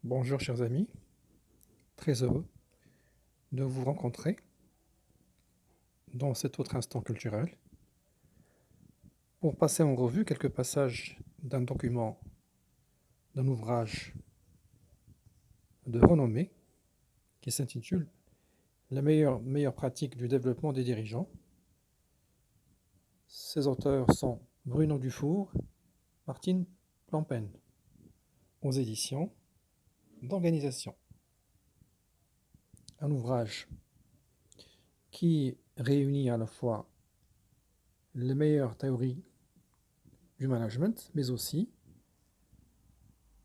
Bonjour chers amis, très heureux de vous rencontrer dans cet autre instant culturel pour passer en revue quelques passages d'un document, d'un ouvrage de renommée qui s'intitule La meilleure pratique du développement des dirigeants. Ses auteurs sont Bruno Dufour, Martine Plampen, aux éditions d'Organisation. Un ouvrage qui réunit à la fois les meilleures théories du management, mais aussi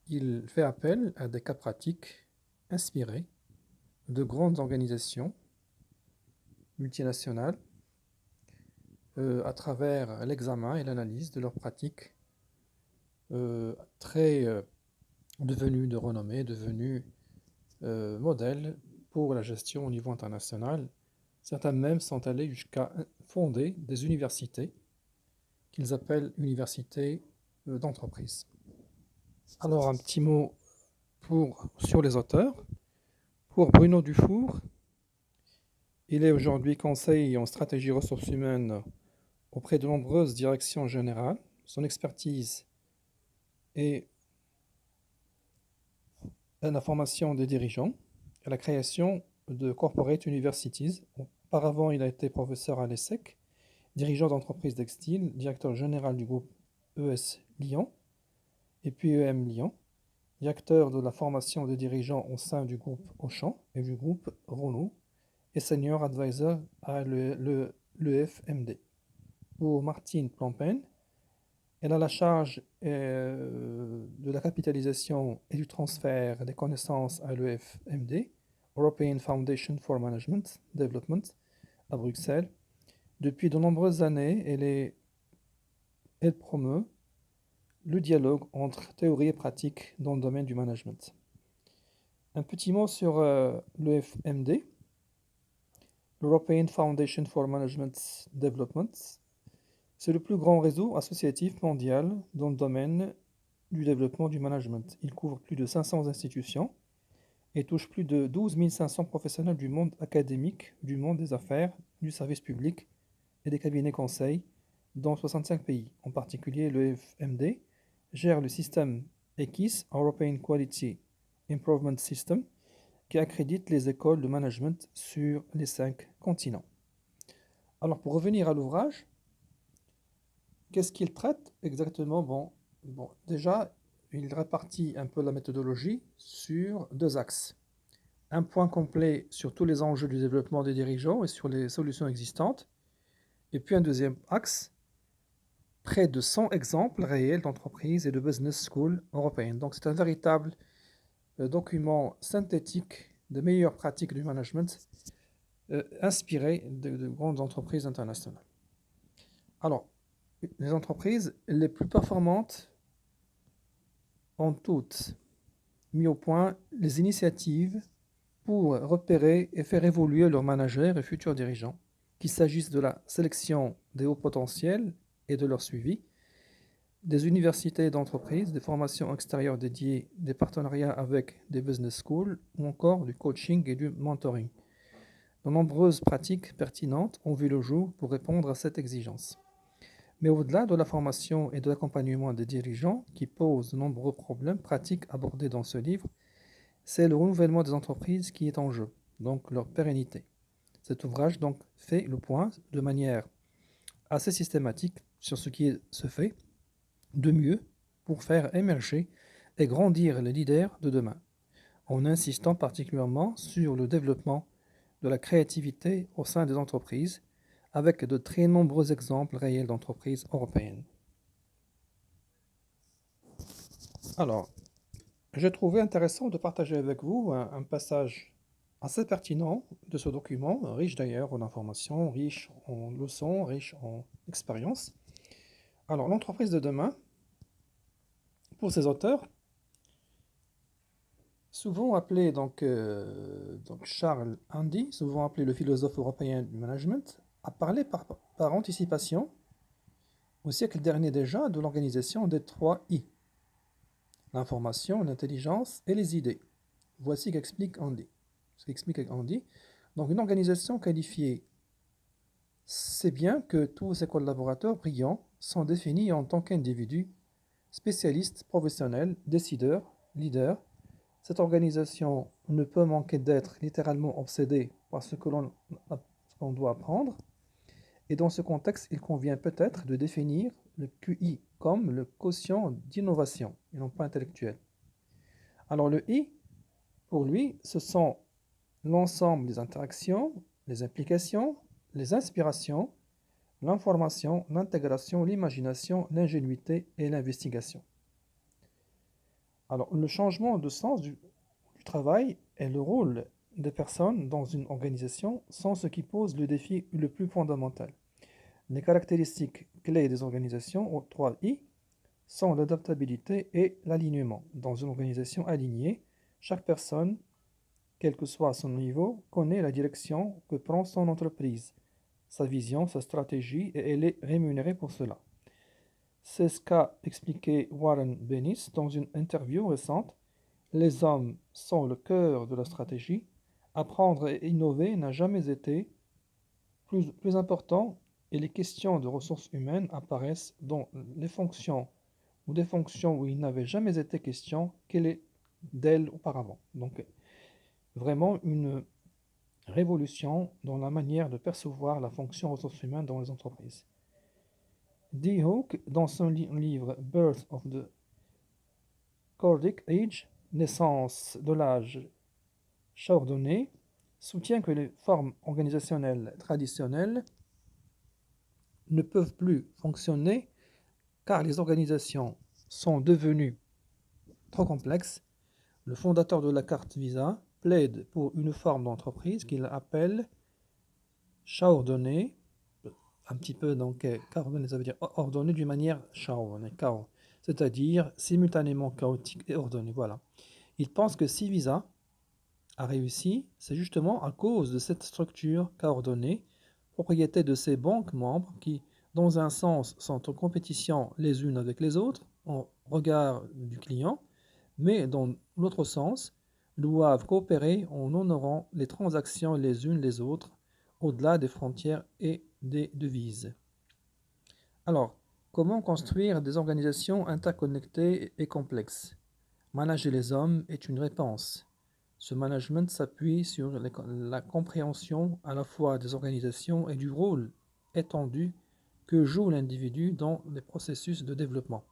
il fait appel à des cas pratiques inspirés de grandes organisations multinationales à travers l'examen et l'analyse de leurs pratiques très devenues de renommée, devenues modèles pour la gestion au niveau international. Certains même sont allés jusqu'à fonder des universités qu'ils appellent universités d'entreprise. Alors un petit mot sur les auteurs. Pour Bruno Dufour, il est aujourd'hui conseiller en stratégie ressources humaines auprès de nombreuses directions générales. Son expertise est à la formation des dirigeants, à la création de corporate universities. Auparavant, il a été professeur à l'ESSEC, dirigeant d'entreprise textile, directeur général du groupe ES Lyon et puis EM Lyon, directeur de la formation des dirigeants au sein du groupe Auchan et du groupe Renault, et senior advisor à l'EFMD. Pour Martine Plampen, elle a la charge de la capitalisation et du transfert des connaissances à l'EFMD, European Foundation for Management Development, à Bruxelles. Depuis de nombreuses années, elle promeut le dialogue entre théorie et pratique dans le domaine du management. Un petit mot sur l'EFMD, l'European Foundation for Management Development. C'est le plus grand réseau associatif mondial dans le domaine du développement du management. Il couvre plus de 500 institutions et touche plus de 12 500 professionnels du monde académique, du monde des affaires, du service public et des cabinets conseils dans 65 pays. En particulier, le FMD gère le système EQUIS, European Quality Improvement System, qui accrédite les écoles de management sur les 5 continents. Alors, pour revenir à l'ouvrage, qu'est-ce qu'il traite exactement? Déjà, il répartit un peu la méthodologie sur 2 axes. Un point complet sur tous les enjeux du développement des dirigeants et sur les solutions existantes. Et puis un deuxième axe, près de 100 exemples réels d'entreprises et de business schools européennes. Donc c'est un véritable document synthétique des meilleures pratiques du management inspiré de grandes entreprises internationales. Alors, les entreprises les plus performantes ont toutes mis au point les initiatives pour repérer et faire évoluer leurs managers et futurs dirigeants, qu'il s'agisse de la sélection des hauts potentiels et de leur suivi, des universités d'entreprise, des formations extérieures dédiées, des partenariats avec des business schools ou encore du coaching et du mentoring. De nombreuses pratiques pertinentes ont vu le jour pour répondre à cette exigence. Mais au-delà de la formation et de l'accompagnement des dirigeants qui posent de nombreux problèmes pratiques abordés dans ce livre, c'est le renouvellement des entreprises qui est en jeu, donc leur pérennité. Cet ouvrage donc fait le point de manière assez systématique sur ce qui se fait de mieux pour faire émerger et grandir les leaders de demain, en insistant particulièrement sur le développement de la créativité au sein des entreprises, avec de très nombreux exemples réels d'entreprises européennes. Alors, j'ai trouvé intéressant de partager avec vous un passage assez pertinent de ce document, riche d'ailleurs en informations, riche en leçons, riche en expériences. Alors, l'entreprise de demain, pour ses auteurs, souvent appelé donc Charles Handy, souvent appelé le philosophe européen du management, a parlé par anticipation, au siècle dernier déjà, de l'organisation des 3 I, l'information, l'intelligence et les idées. Voici ce qu'explique Andy. Donc, une organisation qualifiée, c'est bien que tous ses collaborateurs brillants sont définis en tant qu'individus, spécialistes, professionnels, décideurs, leaders. Cette organisation ne peut manquer d'être littéralement obsédée par ce qu'on doit apprendre. Et dans ce contexte, il convient peut-être de définir le QI comme le quotient d'innovation, et non pas intellectuel. Alors le I, pour lui, ce sont l'ensemble des interactions, les implications, les inspirations, l'information, l'intégration, l'imagination, l'ingénuité et l'investigation. Alors le changement de sens du travail est le rôle des personnes dans une organisation sont ce qui pose le défi le plus fondamental. Les caractéristiques clés des organisations aux 3I sont l'adaptabilité et l'alignement. Dans une organisation alignée, chaque personne, quel que soit son niveau, connaît la direction que prend son entreprise, sa vision, sa stratégie, et elle est rémunérée pour cela. C'est ce qu'a expliqué Warren Bennis dans une interview récente. Les hommes sont le cœur de la stratégie. Apprendre et innover n'a jamais été plus important et les questions de ressources humaines apparaissent dans les fonctions ou des fonctions où il n'avait jamais été question d'elles auparavant. Donc vraiment une révolution dans la manière de percevoir la fonction ressources humaines dans les entreprises. Dee Hook, dans son livre Birth of the Chordic Age, naissance de l'âge chardonnay, soutient que les formes organisationnelles traditionnelles ne peuvent plus fonctionner car les organisations sont devenues trop complexes. Le fondateur de la carte Visa plaide pour une forme d'entreprise qu'il appelle chaordonnée, un petit peu donc coordonnée, ça veut dire ordonnée d'une manière c'est-à-dire simultanément chaotique et ordonnée. Voilà. Il pense que si Visa a réussi, c'est justement à cause de cette structure coordonnée, propriété de ses banques membres qui, dans un sens, sont en compétition les unes avec les autres, en regard du client, mais dans l'autre sens, doivent coopérer en honorant les transactions les unes les autres, au-delà des frontières et des devises. Alors, comment construire des organisations interconnectées et complexes? Manager les hommes est une réponse. Ce management s'appuie sur la compréhension à la fois des organisations et du rôle étendu que joue l'individu dans les processus de développement.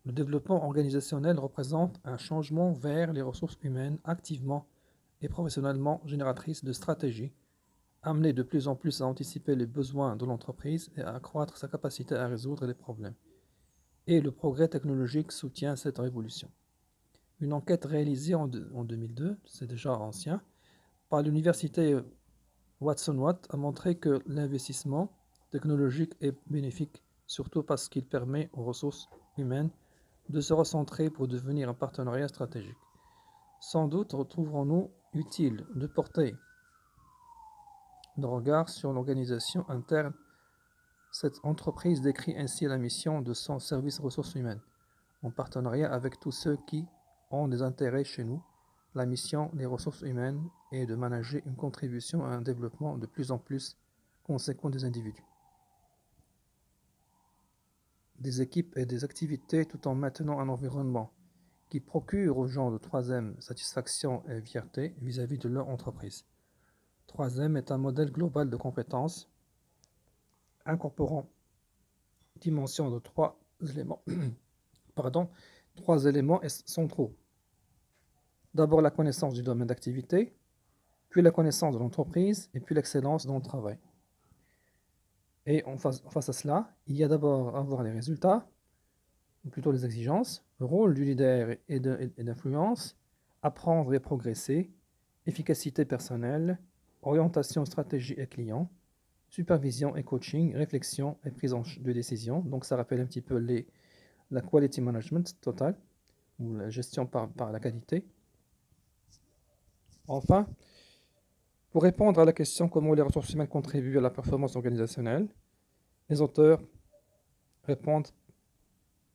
Le développement organisationnel représente un changement vers les ressources humaines activement et professionnellement génératrices de stratégies, amenées de plus en plus à anticiper les besoins de l'entreprise et à accroître sa capacité à résoudre les problèmes. Et le progrès technologique soutient cette révolution. Une enquête réalisée en 2002, c'est déjà ancien, par l'université Watson Watt a montré que l'investissement technologique est bénéfique, surtout parce qu'il permet aux ressources humaines de se recentrer pour devenir un partenariat stratégique. Sans doute retrouverons-nous utile de porter nos regards sur l'organisation interne. Cette entreprise décrit ainsi la mission de son service ressources humaines, en partenariat avec tous ceux qui ont des intérêts chez nous. La mission des ressources humaines est de manager une contribution à un développement de plus en plus conséquent des individus, des équipes et des activités tout en maintenant un environnement qui procure aux gens de 3M satisfaction et fierté vis-à-vis de leur entreprise. 3M est un modèle global de compétences incorporant dimension de trois éléments, trois éléments centraux. D'abord la connaissance du domaine d'activité, puis la connaissance de l'entreprise et puis l'excellence dans le travail. Et face à cela, il y a d'abord avoir les résultats, ou plutôt les exigences, le rôle du leader et d'influence, apprendre et progresser, efficacité personnelle, orientation, stratégie et client, supervision et coaching, réflexion et prise de décision. Donc ça rappelle un petit peu la quality management totale, ou la gestion par la qualité. Enfin, pour répondre à la question comment les ressources humaines contribuent à la performance organisationnelle, les auteurs répondent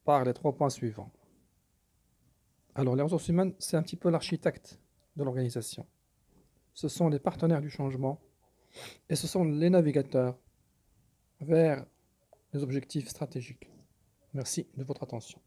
par les 3 points suivants. Alors, les ressources humaines, c'est un petit peu l'architecte de l'organisation. Ce sont les partenaires du changement et ce sont les navigateurs vers les objectifs stratégiques. Merci de votre attention.